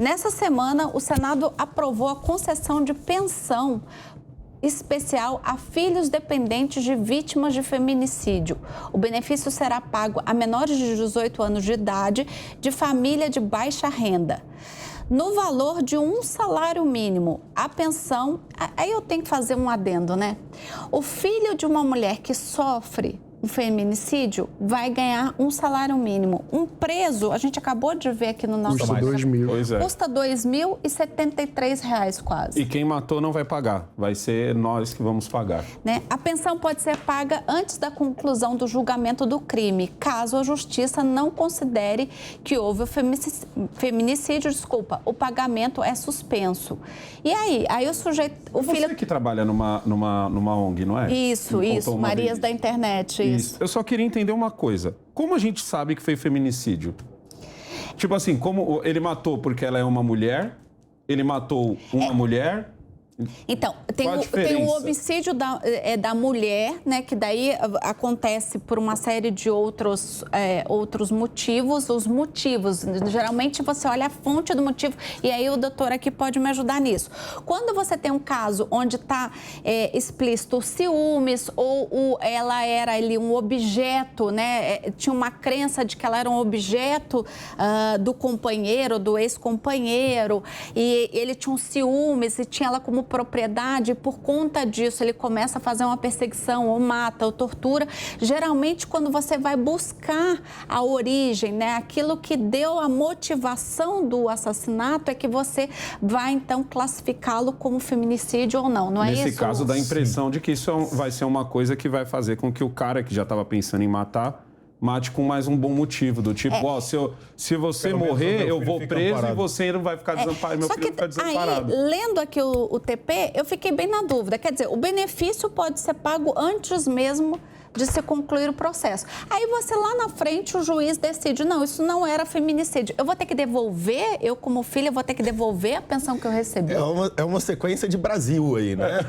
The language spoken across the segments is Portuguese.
Nessa semana, o Senado aprovou a concessão de pensão especial a filhos dependentes de vítimas de feminicídio. O benefício será pago a menores de 18 anos de idade de família de baixa renda. No valor de um salário mínimo, a pensão... Aí eu tenho que fazer um adendo, né? O filho de uma mulher que sofre um feminicídio vai ganhar um salário mínimo. Um preso, a gente acabou de ver aqui no nosso... Custa R$2.000. Pois é. Custa R$2.073 quase. E quem matou não vai pagar. Vai ser nós que vamos pagar. Né? A pensão pode ser paga antes da conclusão do julgamento do crime, caso a justiça não considere que houve o feminicídio, o pagamento é suspenso. E aí? Aí o sujeito... Você que trabalha numa ONG, não é? Isso, Marias da Internet. Isso. Eu só queria entender uma coisa. Como a gente sabe que foi feminicídio? Tipo assim, como ele tem uma mulher, ele matou uma mulher... Então, tem o homicídio da mulher, né, que daí acontece por uma série de outros motivos. Os motivos, geralmente você olha a fonte do motivo e aí o doutor aqui pode me ajudar nisso. Quando você tem um caso onde está explícito ciúmes ou ela era ali um objeto, né, tinha uma crença de que ela era um objeto do companheiro, do ex-companheiro, e ele tinha um ciúmes e tinha ela como propriedade, e por conta disso ele começa a fazer uma perseguição, ou mata, ou tortura. Geralmente, quando você vai buscar a origem, né, aquilo que deu a motivação do assassinato, é que você vai, então, classificá-lo como feminicídio ou não, não é isso? Nesse caso, dá a impressão de que isso vai ser uma coisa que vai fazer com que o cara que já estava pensando em matar mate com mais um bom motivo, do tipo, se você morrer, eu vou preso e você não vai ficar desamparado, meu filho vai ficar desamparado. Aí, lendo aqui o TP, eu fiquei bem na dúvida. Quer dizer, o benefício pode ser pago antes mesmo de se concluir o processo. Aí você lá na frente, o juiz decide, não, isso não era feminicídio. Eu vou ter que devolver, eu como filha, vou ter que devolver a pensão que eu recebi. É uma sequência de Brasil aí, né?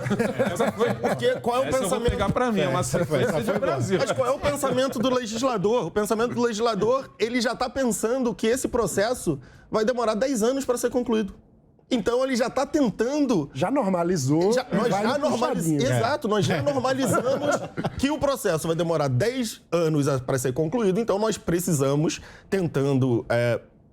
Porque qual é o pensamento? Eu vou pegar pra mim, é uma sequência de Brasil. Mas qual é o pensamento do legislador? O pensamento do legislador, ele já está pensando que esse processo vai demorar 10 anos para ser concluído. Então, ele já está tentando... Já normalizou. Exato, nós já normalizamos que o processo vai demorar 10 anos para ser concluído. Então, nós precisamos, tentando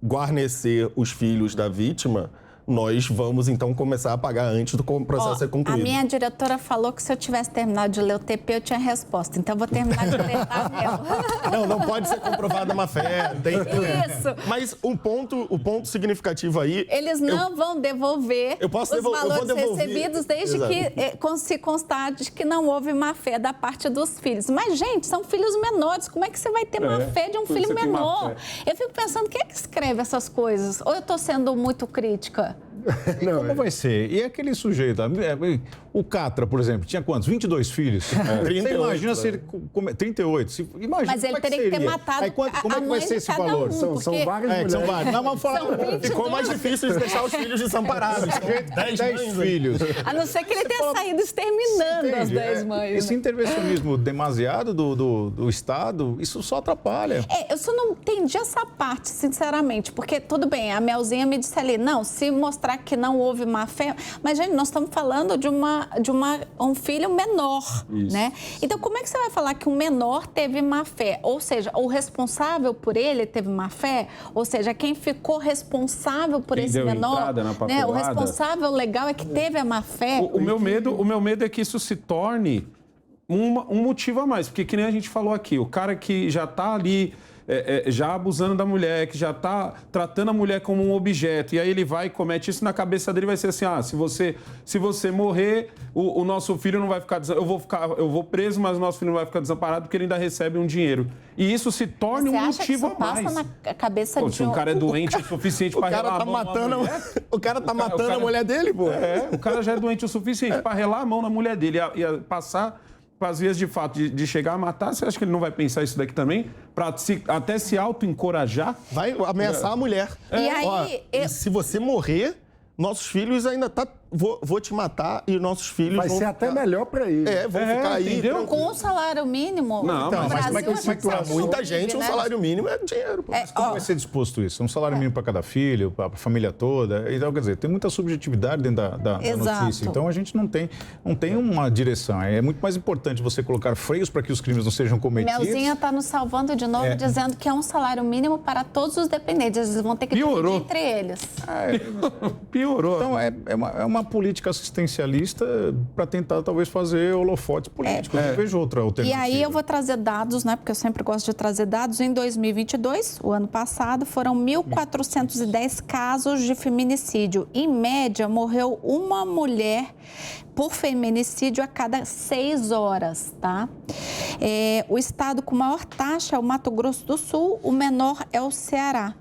guarnecer os filhos da vítima, nós vamos, então, começar a pagar antes do processo ser concluído. A minha diretora falou que se eu tivesse terminado de ler o TP, eu tinha resposta. Então, eu vou terminar de ler a mesmo. Não pode ser comprovada má fé. Isso. Mas o ponto significativo aí... Eles não vão devolver os valores recebidos desde que se constate que não houve má fé da parte dos filhos. Mas, gente, são filhos menores. Como é que você vai ter má fé de um filho menor? Eu fico pensando, quem é que escreve essas coisas? Ou eu estou sendo muito crítica? Não, como vai ser? E aquele sujeito, o Catra, por exemplo, tinha quantos? 22 filhos? 38, você imagina se ele... 38. Imagina, mas ele teria que ter matado aí, como é que vai ser esse valor? São várias mulheres. São vários. Não, vamos falar... Ficou mais difícil de deixar os filhos desamparados. 10 filhos. A não ser que ele tenha saído exterminando as 10 mães. Esse intervencionismo demasiado do Estado, isso só atrapalha. Eu só não entendi essa parte, sinceramente, porque, tudo bem, a Melzinha me disse ali, não, se mostrar que não houve má fé, mas, gente, nós estamos falando de um filho menor, né? Então, como é que você vai falar que um menor teve má fé? Ou seja, o responsável por ele teve má fé? Ou seja, quem ficou responsável por esse menor, né? O responsável legal é que teve a má fé. O meu medo é que isso se torne um motivo a mais, porque que nem a gente falou aqui, o cara que já está ali já abusando da mulher, que já está tratando a mulher como um objeto, e aí ele vai e comete isso, na cabeça dele vai ser assim, se você morrer, o nosso filho não vai ficar... Eu vou preso, mas o nosso filho não vai ficar desamparado porque ele ainda recebe um dinheiro. E isso se torna um motivo a mais. Passa na cabeça de se um cara é doente o suficiente para relar a mão na mulher... O cara tá matando a mulher dele, pô. O cara já é doente o suficiente para relar a mão na mulher dele e passar... às vezes, de fato, de chegar a matar, você acha que ele não vai pensar isso daqui também? Para até se auto-encorajar? Vai ameaçar a mulher. E aí... Se você morrer, nossos filhos ainda vou te matar e nossos filhos vai ser até melhor para ele. Vão ficar aí. Entendeu? Com o salário mínimo, Não, no mas Brasil, como é que a gente para sabe, muita gente, né? o salário mínimo é dinheiro. Pô. Mas como vai ser disposto isso? Um salário mínimo para cada filho, para a família toda? Então, quer dizer, tem muita subjetividade dentro da notícia. Então, a gente não tem uma direção. É muito mais importante você colocar freios para que os crimes não sejam cometidos. Melzinha está nos salvando de novo, dizendo que é um salário mínimo para todos os dependentes. Eles vão ter que dividir entre eles. Piorou. Então, é uma política assistencialista para tentar, talvez, fazer holofotes políticos. Eu vejo outra alternativa. E aí eu vou trazer dados, né? Porque eu sempre gosto de trazer dados. Em 2022, o ano passado, foram 1.410 casos de feminicídio. Em média, morreu uma mulher por feminicídio a cada 6 horas, tá? O estado com maior taxa é o Mato Grosso do Sul, o menor é o Ceará.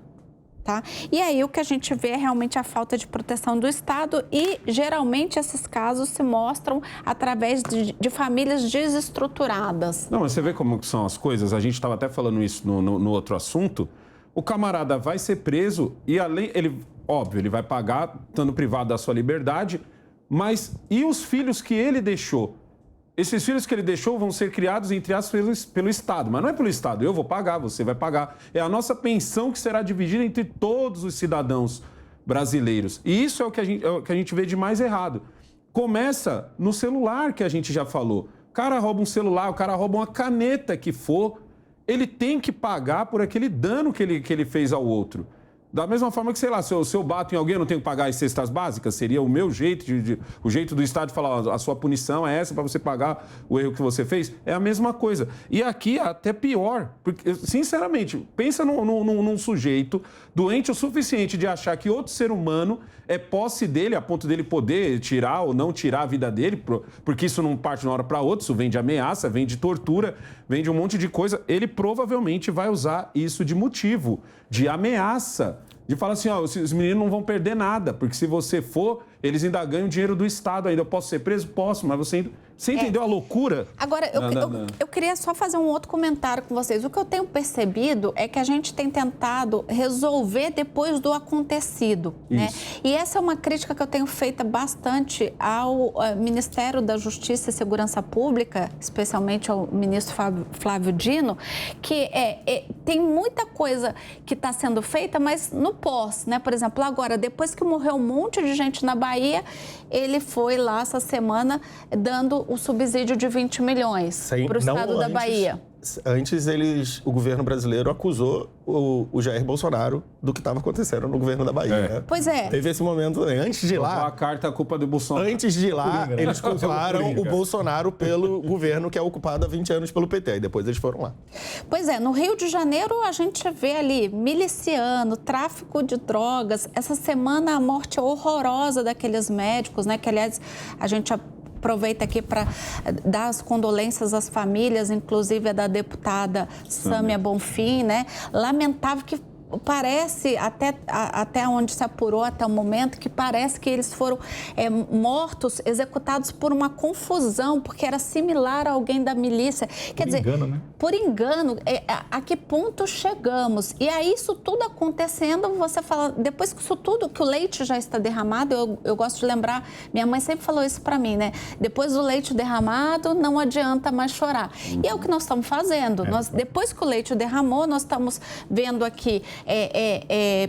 Tá? E aí o que a gente vê é realmente a falta de proteção do Estado e geralmente esses casos se mostram através de famílias desestruturadas. Não, mas você vê como são as coisas? A gente estava até falando isso no outro assunto. O camarada vai ser preso e além, ele vai pagar estando privado da sua liberdade, mas e os filhos que ele deixou? Esses filhos que ele deixou vão ser criados, entre aspas, pelo Estado. Mas não é pelo Estado. Eu vou pagar, você vai pagar. É a nossa pensão que será dividida entre todos os cidadãos brasileiros. E isso é o que a gente vê de mais errado. Começa no celular, que a gente já falou. O cara rouba um celular, o cara rouba uma caneta que for, ele tem que pagar por aquele dano que ele fez ao outro. Da mesma forma que, sei lá, se eu bato em alguém, eu não tenho que pagar as cestas básicas, seria o meu jeito, o jeito do Estado de falar, ó, a sua punição é essa para você pagar o erro que você fez. É a mesma coisa. E aqui até pior, porque, sinceramente, pensa num sujeito doente o suficiente de achar que outro ser humano é posse dele, a ponto dele poder tirar ou não tirar a vida dele, porque isso não parte de uma hora para outra, isso vem de ameaça, vem de tortura, vem de um monte de coisa. Ele provavelmente vai usar isso de motivo, de ameaça, de falar assim, ó, os meninos não vão perder nada, porque se você for, eles ainda ganham dinheiro do Estado ainda. Eu posso ser preso? Posso, mas você entendeu a loucura? Agora, eu queria só fazer um outro comentário com vocês. O que eu tenho percebido é que a gente tem tentado resolver depois do acontecido, né? E essa é uma crítica que eu tenho feito bastante ao Ministério da Justiça e Segurança Pública, especialmente ao ministro Flávio Dino, que tem muita coisa que está sendo feita, mas no pós, né? Por exemplo, agora, depois que morreu um monte de gente na Bahia, ele foi lá essa semana dando o subsídio de 20 milhões para o estado da Bahia. Antes, o governo brasileiro acusou o Jair Bolsonaro do que estava acontecendo no governo da Bahia. Né? Pois é. Teve esse momento também. Antes de ir lá... A carta, a culpa do Bolsonaro. Antes de ir lá, eles culparam o Bolsonaro pelo governo que é ocupado há 20 anos pelo PT. E depois eles foram lá. Pois é. No Rio de Janeiro, a gente vê ali miliciano, tráfico de drogas. Essa semana, a morte horrorosa daqueles médicos, né? Que, aliás, a gente aproveita aqui para dar as condolências às famílias, inclusive a da deputada Sâmia Bonfim, né? Lamentável que parece, até onde se apurou até o momento, que parece que eles foram mortos, executados por uma confusão, porque era similar a alguém da milícia. Quer dizer, engano, né? Por engano, a que ponto chegamos? E aí, isso tudo acontecendo, você fala, depois que isso tudo, que o leite já está derramado, eu gosto de lembrar, minha mãe sempre falou isso para mim, né? Depois do leite derramado, não adianta mais chorar. E é o que nós estamos fazendo. Depois que o leite derramou, nós estamos vendo aqui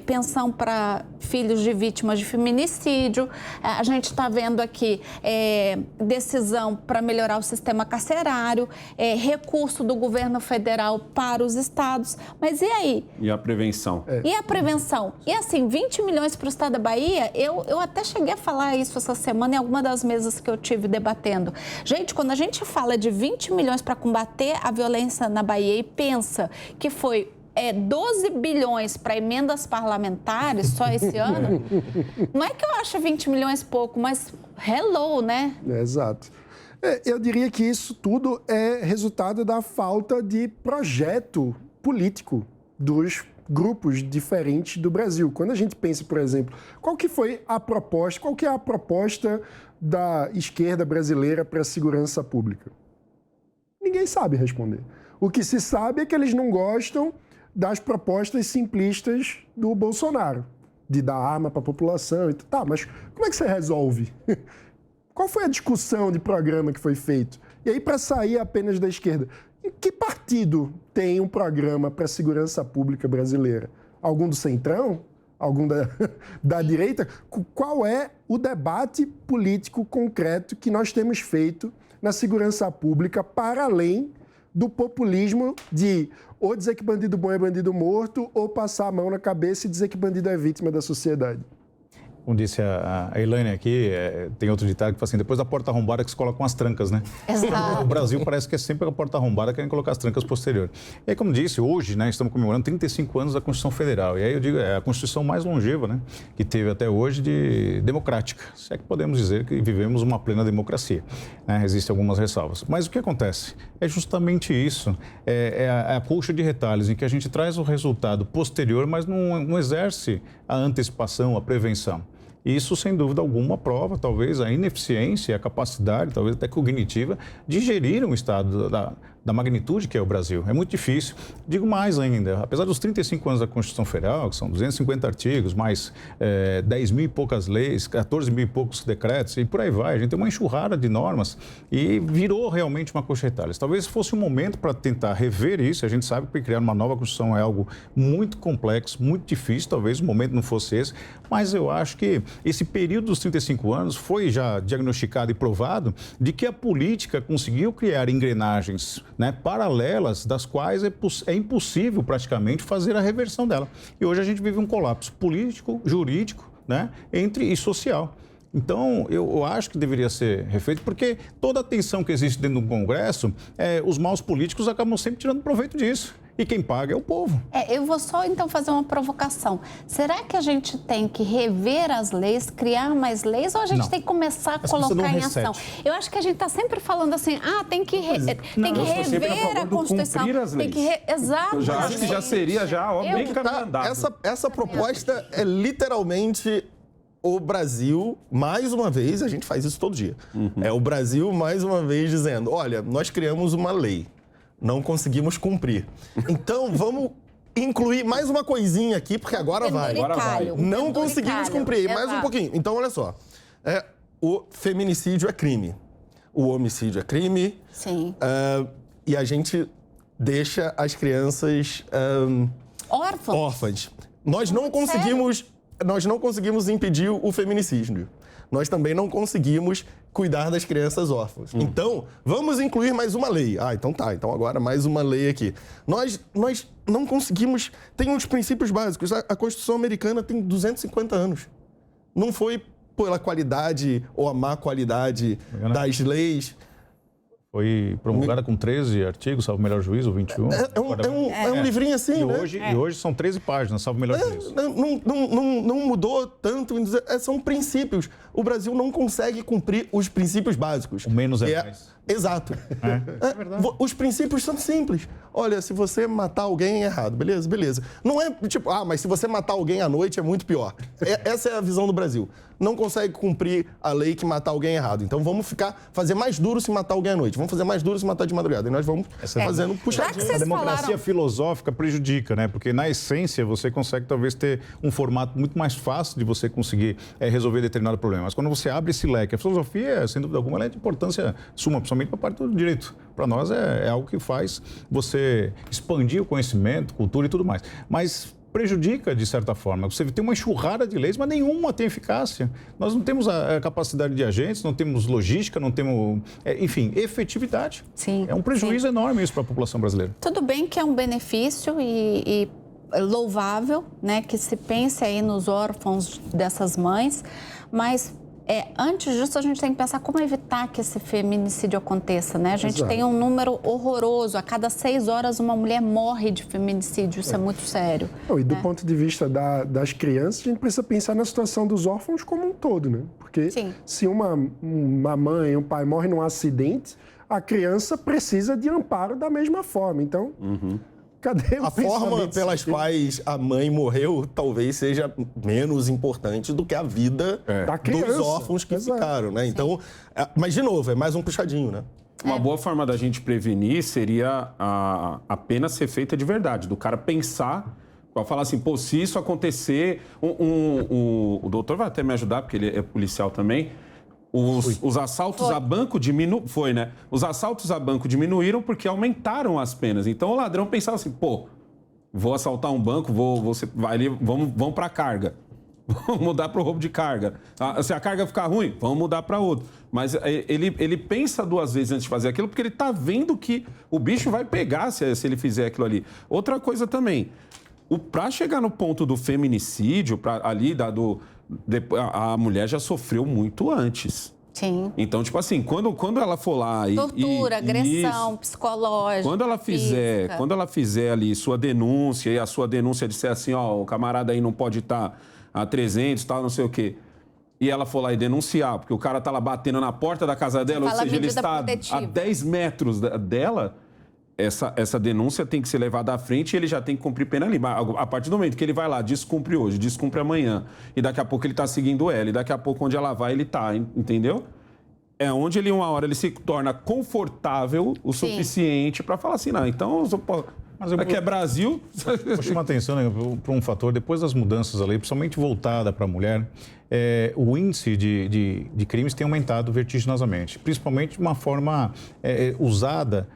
pensão para filhos de vítimas de feminicídio, a gente está vendo aqui decisão para melhorar o sistema carcerário, recurso do governo federal para os estados, mas e aí? E a prevenção? E a prevenção? E assim, 20 milhões para o estado da Bahia, eu até cheguei a falar isso essa semana em alguma das mesas que eu tive debatendo. Gente, quando a gente fala de 20 milhões para combater a violência na Bahia e pensa que foi 12 bilhões para emendas parlamentares só esse ano, não é que eu acho 20 milhões pouco, mas hello, né? Exato. Eu diria que isso tudo é resultado da falta de projeto político dos grupos diferentes do Brasil. Quando a gente pensa, por exemplo, qual que é a proposta da esquerda brasileira para a segurança pública? Ninguém sabe responder. O que se sabe é que eles não gostam das propostas simplistas do Bolsonaro. de dar arma para a população. Tá, mas como é que você resolve? Qual foi a discussão de programa que foi feito? E aí, para sair apenas da esquerda, que partido tem um programa para a segurança pública brasileira? Algum do Centrão? Algum da direita? Qual é o debate político concreto que nós temos feito na segurança pública para além do populismo de ou dizer que bandido bom é bandido morto ou passar a mão na cabeça e dizer que bandido é vítima da sociedade? Como disse a Elaine aqui, tem outro ditado que fala assim, depois da porta arrombada que se colocam as trancas, né? Exato. O Brasil parece que é sempre a porta arrombada querem colocar as trancas posteriores. E aí, como disse, hoje, né, estamos comemorando 35 anos da Constituição Federal. E aí eu digo, é a Constituição mais longeva, né, que teve até hoje de democrática. Se é que podemos dizer que vivemos uma plena democracia. Né? Existem algumas ressalvas. Mas o que acontece? É justamente isso. É a colcha de retalhos em que a gente traz o resultado posterior, mas não exerce a antecipação, a prevenção. Isso, sem dúvida alguma, prova, talvez, a ineficiência, a capacidade, talvez até cognitiva, de gerir um Estado da magnitude que é o Brasil. É muito difícil. Digo mais ainda, apesar dos 35 anos da Constituição Federal, que são 250 artigos, mais 10 mil e poucas leis, 14 mil e poucos decretos, e por aí vai, a gente tem uma enxurrada de normas e virou realmente uma colcha de retalhos. Talvez fosse um momento para tentar rever isso. A gente sabe que criar uma nova Constituição é algo muito complexo, muito difícil, talvez o momento não fosse esse, mas eu acho que esse período dos 35 anos foi já diagnosticado e provado de que a política conseguiu criar engrenagens, né, paralelas, das quais é impossível praticamente fazer a reversão dela. E hoje a gente vive um colapso político, jurídico, né, e social. Então, eu acho que deveria ser refeito, porque toda a tensão que existe dentro do Congresso, os maus políticos acabam sempre tirando proveito disso. E quem paga é o povo. Eu vou só, então, fazer uma provocação. Será que a gente tem que rever as leis, criar mais leis, ou a gente tem que começar a colocar em ação? Eu acho que a gente está sempre falando assim, tem que rever a Constituição. Tem que Exato. Eu já acho que já seria bem caminho andado. Essa proposta é literalmente o Brasil, mais uma vez, a gente faz isso todo dia. É o Brasil, mais uma vez, dizendo, olha, nós criamos uma lei. Não conseguimos cumprir. Então, vamos incluir mais uma coisinha aqui, porque agora vai. Não conseguimos cumprir. Mais um pouquinho. Então, olha só. O feminicídio é crime. O homicídio é crime. Sim. E a gente deixa as crianças órfãs. Nós não conseguimos impedir o feminicídio. Nós também não conseguimos cuidar das crianças órfãs. Então, vamos incluir mais uma lei. Então tá. Então agora mais uma lei aqui. Nós não conseguimos... Tem uns princípios básicos. A Constituição americana tem 250 anos. Não foi pela qualidade ou a má qualidade das leis. Foi promulgada com 13 artigos, salvo o melhor juízo, 21. É um livrinho assim, e hoje são 13 páginas, salvo o melhor juízo. Não mudou tanto. São princípios. O Brasil não consegue cumprir os princípios básicos. O menos é mais. Exato. É verdade. Os princípios são simples. Olha, se você matar alguém é errado, beleza. Não é tipo, mas se você matar alguém à noite é muito pior. Essa é a visão do Brasil. Não consegue cumprir a lei que matar alguém é errado. Então vamos fazer mais duro se matar alguém à noite. Vamos fazer mais duro se matar de madrugada. E nós vamos fazendo puxadinho. A democracia filosófica prejudica, né? Porque na essência você consegue talvez ter um formato muito mais fácil de você conseguir resolver determinado problema. Mas quando você abre esse leque, a filosofia, sem dúvida alguma, ela é de importância suma, principalmente para a parte do direito. Para nós é algo que faz você expandir o conhecimento, cultura e tudo mais. Mas prejudica, de certa forma. Você tem uma enxurrada de leis, mas nenhuma tem eficácia. Nós não temos a capacidade de agentes, não temos logística, não temos, enfim, efetividade. Sim, é um prejuízo enorme isso para a população brasileira. Tudo bem que é um benefício e louvável, né, que se pense aí nos órfãos dessas mães, mas antes disso, a gente tem que pensar como evitar que esse feminicídio aconteça, né? A gente tem um número horroroso. A cada 6 horas, uma mulher morre de feminicídio. Isso é muito sério. E do ponto de vista das crianças, a gente precisa pensar na situação dos órfãos como um todo, né? Porque se uma mãe, um pai morre num acidente, a criança precisa de amparo da mesma forma. Então... Cadê a forma pelas quais a mãe morreu talvez seja menos importante do que a vida dos órfãos que ficaram, né? Então, mas de novo, é mais um puxadinho, né? Uma boa forma da gente prevenir seria a pena ser feita de verdade, do cara pensar Para falar assim, pô, se isso acontecer, o doutor vai até me ajudar, porque ele é policial também. Os assaltos a banco Foi, né? Os assaltos a banco diminuíram porque aumentaram as penas. Então o ladrão pensava assim, pô, vou assaltar um banco, vai ali, vamos para carga. Vamos mudar para o roubo de carga. Se a carga ficar ruim, vamos mudar para outro. Mas ele pensa 2 vezes antes de fazer aquilo, porque ele está vendo que o bicho vai pegar se ele fizer aquilo ali. Outra coisa também, para chegar no ponto do feminicídio, a mulher já sofreu muito antes. Sim. Então, tipo assim, quando ela for lá tortura, agressão, psicológica, quando ela fizer ali sua denúncia, e a sua denúncia disser assim, ó, o camarada aí não pode estar a 300, tal, não sei o quê, e ela for lá e denunciar, porque o cara tá lá batendo na porta da casa dela, ou seja, ele está a 10 metros dela, essa denúncia tem que ser levada à frente e ele já tem que cumprir pena ali. A partir do momento que ele vai lá, descumpre hoje, descumpre amanhã, e daqui a pouco ele está seguindo ela, e daqui a pouco onde ela vai, ele está, entendeu? É onde uma hora ele se torna confortável o suficiente para falar assim, não, então, aqui é Brasil. Vou chamar a atenção, né, para um fator, depois das mudanças da lei, principalmente voltada para a mulher, o índice de crimes tem aumentado vertiginosamente, principalmente de uma forma usada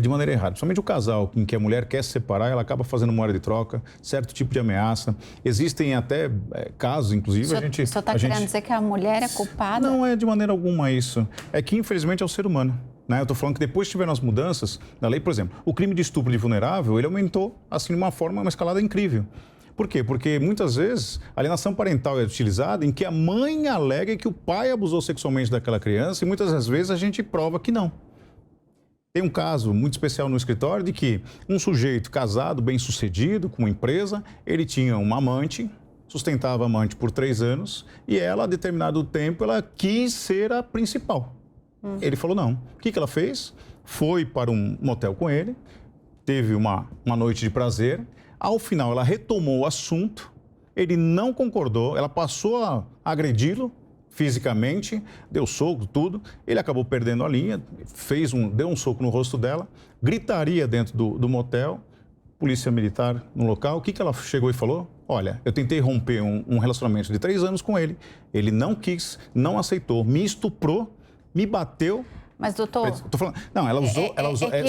de maneira errada. Principalmente o casal em que a mulher quer se separar, ela acaba fazendo moeda de troca, certo tipo de ameaça. Existem até casos, inclusive, o senhor está querendo dizer que a mulher é culpada? Não é de maneira alguma isso. É que, infelizmente, é o ser humano. Né? Eu estou falando que depois que tiveram as mudanças na lei, por exemplo, o crime de estupro de vulnerável, ele aumentou, assim, de uma forma, uma escalada incrível. Por quê? Porque muitas vezes a alienação parental é utilizada em que a mãe alega que o pai abusou sexualmente daquela criança e muitas das vezes a gente prova que não. Tem um caso muito especial no escritório de que um sujeito casado, bem-sucedido, com uma empresa, ele tinha uma amante, sustentava a amante por 3 anos e ela, a determinado tempo, ela quis ser a principal. Ele falou não. O que ela fez? Foi para um motel com ele, teve uma noite de prazer. Ao final, ela retomou o assunto, ele não concordou, ela passou a agredi-lo fisicamente, deu soco, tudo. Ele acabou perdendo a linha, deu um soco no rosto dela, gritaria dentro do motel, polícia militar no local. O que ela chegou e falou? Olha, eu tentei romper um relacionamento de 3 anos com ele, ele não quis, não aceitou, me estuprou, me bateu. Mas, doutor... Tô falando, não, ela usou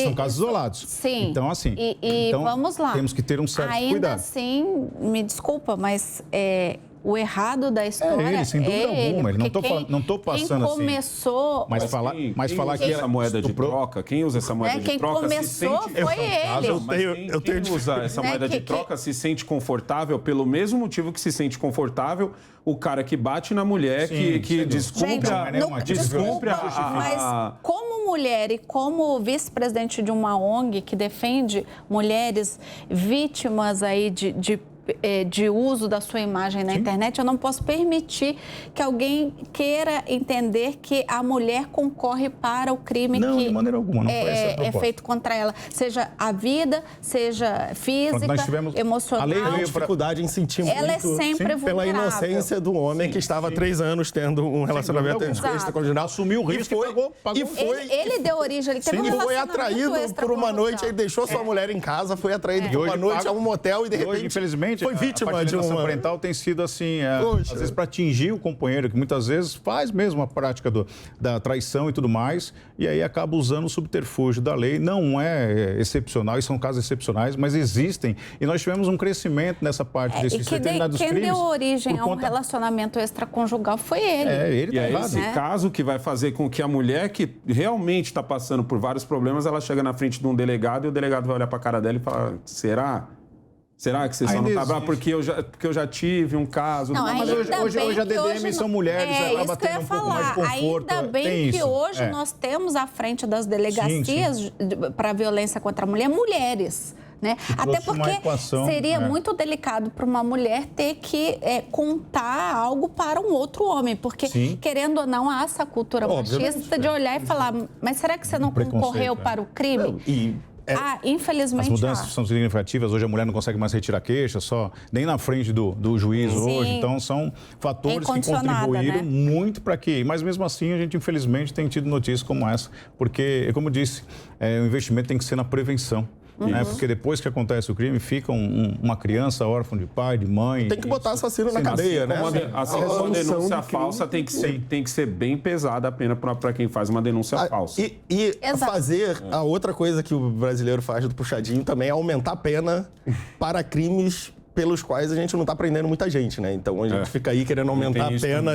são casos isolados. Sim. Então, assim... Então, vamos lá. Temos que ter um certo cuidado. Ainda assim, me desculpa, mas o errado da história ele, sem dúvida alguma. Ele não estou passando quem começou... assim... Mas falar que essa moeda de troca, quem usa essa moeda de troca se sente... Quem começou foi ele. Quem usa essa moeda de troca se sente confortável pelo mesmo motivo que se sente confortável o cara que bate na mulher, que descumpre mas como mulher e como vice-presidente de uma ONG que defende mulheres vítimas aí de uso da sua imagem na internet, eu não posso permitir que alguém queira entender que a mulher concorre para o crime de maneira alguma, não foi essa a é feito contra ela, seja a vida, seja física, emocional. A lei veio dificuldade em sentir muito é sempre pela inocência do homem que estava há 3 anos tendo um relacionamento extraconjugal, assumiu o risco e foi. Ele deu origem, ele teve um foi atraído por uma noite, aí deixou sua mulher em casa, foi atraído por uma noite a um motel e de repente, infelizmente, foi vítima de uma parental tem sido assim, às vezes para atingir o companheiro, que muitas vezes faz mesmo a prática da traição e tudo mais, e aí acaba usando o subterfúgio da lei. Não é excepcional, e são casos excepcionais, mas existem, e nós tivemos um crescimento nessa parte desses determinados crimes. Quem deu origem a um relacionamento extraconjugal foi ele. Ele tá errado. Esse caso que vai fazer com que a mulher que realmente está passando por vários problemas, ela chega na frente de um delegado e o delegado vai olhar para a cara dela e falar, será que você só não está brava porque eu já tive um caso? Não, mas hoje a DDM são mulheres, acaba tendo um pouco mais de conforto. Ainda bem que hoje nós temos à frente das delegacias para violência contra a mulher, mulheres. Né? Até porque seria muito delicado para uma mulher ter que contar algo para um outro homem, porque, querendo ou não, há essa cultura machista de olhar e falar, mas será que você não concorreu para o crime? Infelizmente. As mudanças são significativas. Hoje a mulher não consegue mais retirar queixa, nem na frente do juiz hoje. Então são fatores que contribuíram muito para que. Mas mesmo assim a gente infelizmente tem tido notícias como essa, porque, como eu disse, o investimento tem que ser na prevenção. né? Porque depois que acontece o crime, fica uma criança órfã de pai, de mãe. Tem que botar assassino na cadeia, né? Assim como a denúncia falsa tem que ser bem pesada a pena para quem faz uma denúncia falsa. E fazer a outra coisa que o brasileiro faz do puxadinho também é aumentar a pena para crimes pelos quais a gente não está prendendo muita gente, né? Então a gente fica aí querendo aumentar a pena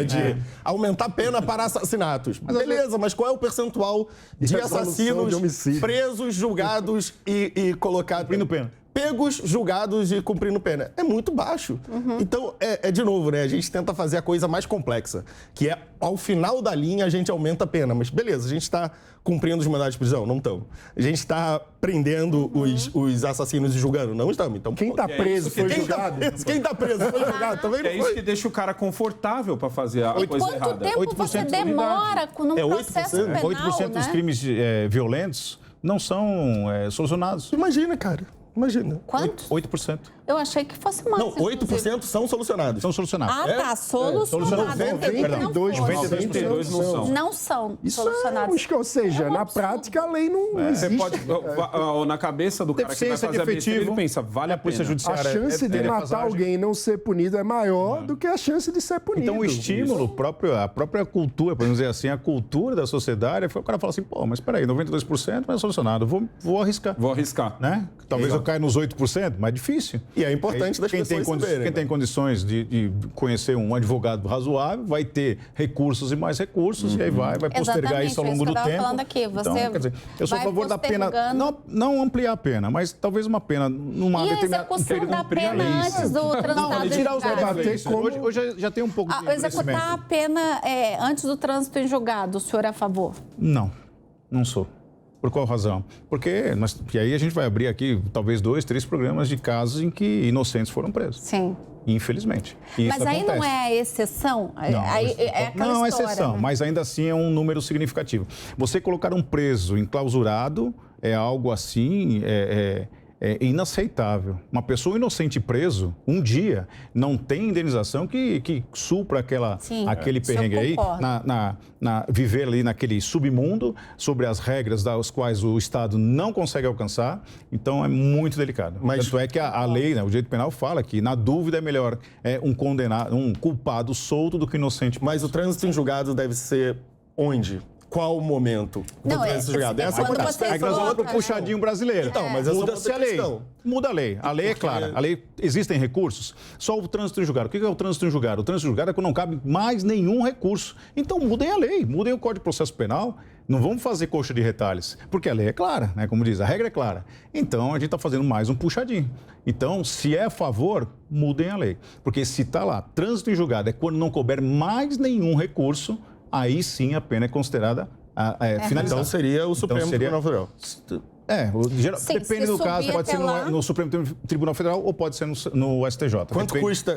aumentar a pena para assassinatos. Beleza, mas qual é o percentual de assassinos presos, julgados e colocados... Cumprindo pena. Pegos, julgados e cumprindo pena. É muito baixo. Então, de novo, né? A gente tenta fazer a coisa mais complexa, que é, ao final da linha, a gente aumenta a pena. Mas, beleza, a gente está cumprindo os mandados de prisão? Não estamos. A gente está prendendo os assassinos e julgando? Não estamos. Então, quem está preso foi julgado? Quem está preso foi julgado? Também não foi. É isso que deixa o cara confortável para fazer a coisa errada. Quanto tempo você demora num processo penal, 8% dos crimes violentos não são solucionados. Imagina, cara. Imagina. Quanto? 8%. Eu achei que fosse mais. Não, 8% são solucionados. São solucionados. Tá. Solucionados. 92 não são. Não são Isso solucionados. ou seja, na prática a lei não existe. Você pode, na cabeça do cara que vai fazer a besteira, ele pensa, vale a polícia A judiciária. chance de matar alguém e não ser punido é maior do que a chance de ser punido. Então o estímulo, a própria cultura, podemos dizer assim, a cultura da sociedade, foi o cara falar assim, pô, mas peraí, 92% não é solucionado, vou arriscar. Vou arriscar. Né? Talvez eu caia nos 8%, mas é difícil. E é importante das pessoas saberem. Quem tem condições de conhecer um advogado razoável vai ter recursos e mais recursos e aí vai postergar isso ao longo do tempo. Falando aqui. Você então, quer dizer, eu sou a favor da pena, não ampliar a pena, mas talvez uma pena numa determinada... E a execução da pena antes do trânsito em julgado? Hoje já tem um pouco de executar a pena antes do trânsito em julgado, o senhor é a favor? Não sou. Por qual razão? Porque aí a gente vai abrir aqui talvez 2, 3 programas de casos em que inocentes foram presos. Sim. Infelizmente. Mas aí não é a exceção? Não é exceção, né? Mas ainda assim é um número significativo. Você colocar um preso enclausurado é algo assim... É inaceitável. Uma pessoa inocente preso, um dia, não tem indenização que supra aquele perrengue aí, viver ali naquele submundo, sobre as regras das quais o Estado não consegue alcançar. Então, é muito delicado. Tanto é que a lei, né, o direito penal fala que, na dúvida, é melhor um culpado solto do que inocente. Mas o trânsito em julgado deve ser onde? Qual o momento do trânsito julgado? Essa é que nós vamos para o puxadinho brasileiro. Então, mas muda-se a lei. Muda a lei. A lei é clara. A lei, existem recursos. Só o trânsito em julgado. O que é o trânsito em julgado? O trânsito em julgado é quando não cabe mais nenhum recurso. Então, mudem a lei. Mudem o Código de Processo Penal. Não vamos fazer coxa de retalhos, porque a lei é clara, né? Como diz, a regra é clara. Então, a gente está fazendo mais um puxadinho. Então, se é a favor, mudem a lei. Porque se está lá, trânsito em julgado é quando não couber mais nenhum recurso, aí sim a pena é considerada finalizada. Então seria o Supremo Tribunal Federal. Depende do caso, pode ser no Supremo Tribunal Federal ou pode ser no STJ.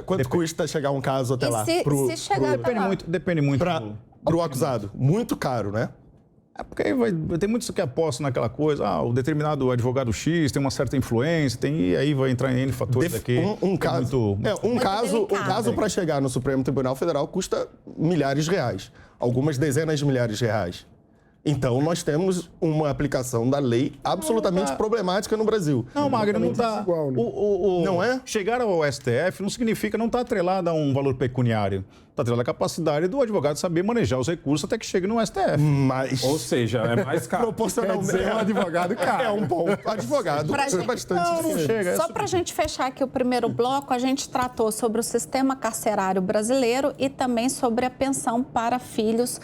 Quanto custa chegar um caso até lá? Se chegar até lá? Depende muito. Para o acusado. Muito caro, né? Porque tem muitos que apostam naquela coisa, o determinado advogado X tem uma certa influência, e aí vai entrar em N fatores aqui. Um caso para chegar no Supremo Tribunal Federal custa milhares de reais, algumas dezenas de milhares de reais. Então, nós temos uma aplicação da lei absolutamente problemática no Brasil. Não, Magno, não está... Não é? Chegar ao STF não significa, não está atrelado a um valor pecuniário. Está atrelado à capacidade do advogado saber manejar os recursos até que chegue no STF. Mas... Ou seja, é mais caro. Proporcionalmente, é um advogado caro. É um bom advogado. É bastante diferente. Só para a gente fechar aqui o primeiro bloco, a gente tratou sobre o sistema carcerário brasileiro e também sobre a pensão para filhos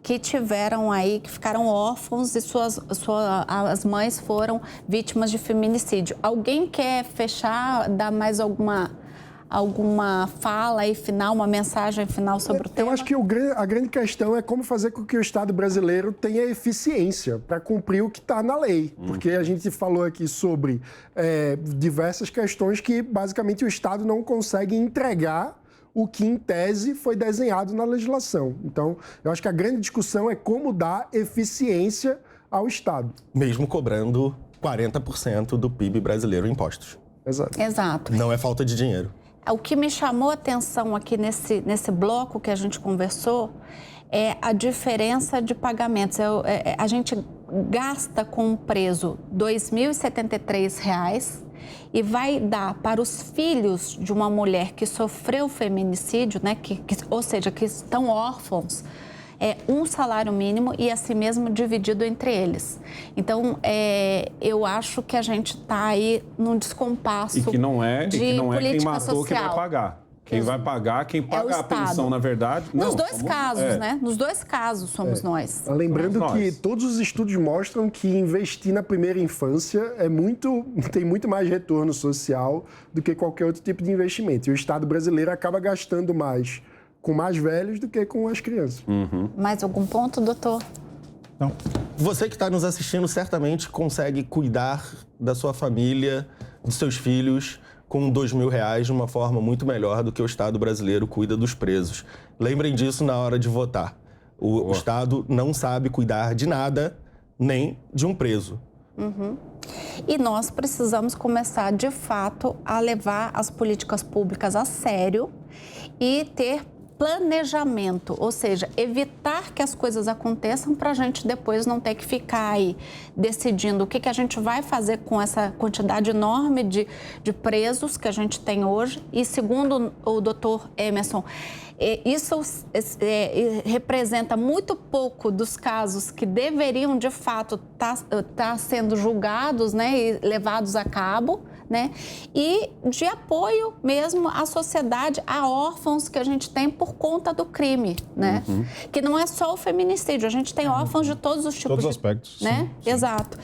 que tiveram aí, que ficaram órfãos e as mães foram vítimas de feminicídio. Alguém quer fechar, dar mais alguma fala aí final, uma mensagem final sobre o tema? Eu acho que a grande questão é como fazer com que o Estado brasileiro tenha eficiência para cumprir o que está na lei. Porque a gente falou aqui sobre diversas questões que, basicamente, o Estado não consegue entregar o que, em tese, foi desenhado na legislação. Então, eu acho que a grande discussão é como dar eficiência ao Estado. Mesmo cobrando 40% do PIB brasileiro em impostos. Exato. Não é falta de dinheiro. O que me chamou a atenção aqui nesse bloco que a gente conversou é a diferença de pagamentos. A gente gasta com um preso R$ 2.073 e vai dar para os filhos de uma mulher que sofreu feminicídio, né, ou seja, que estão órfãos, um salário mínimo e assim mesmo dividido entre eles. Então, eu acho que a gente está aí num descompasso e que não é quem matou social. que vai pagar. Quem vai pagar, quem paga a pensão, na verdade... Nos dois casos, né? Nos dois casos somos nós. Lembrando que todos os estudos mostram que investir na primeira infância tem muito mais retorno social do que qualquer outro tipo de investimento. E o Estado brasileiro acaba gastando mais com mais velhos do que com as crianças. Mais algum ponto, doutor? Não. Você que está nos assistindo certamente consegue cuidar da sua família, dos seus filhos, com R$2.000 de uma forma muito melhor do que o Estado brasileiro cuida dos presos. Lembrem disso na hora de votar. O Estado não sabe cuidar de nada, nem de um preso. E nós precisamos começar, de fato, a levar as políticas públicas a sério e ter planejamento, ou seja, evitar que as coisas aconteçam para a gente depois não ter que ficar aí decidindo o que a gente vai fazer com essa quantidade enorme de presos que a gente tem hoje. E segundo o doutor Emerson, isso representa muito pouco dos casos que deveriam, de fato, tá sendo julgados, né, e levados a cabo, né? E de apoio mesmo à sociedade, a órfãos que a gente tem por conta do crime, né? Que não é só o feminicídio, a gente tem órfãos de todos os tipos. Todos os aspectos. Né? Sim. Exato.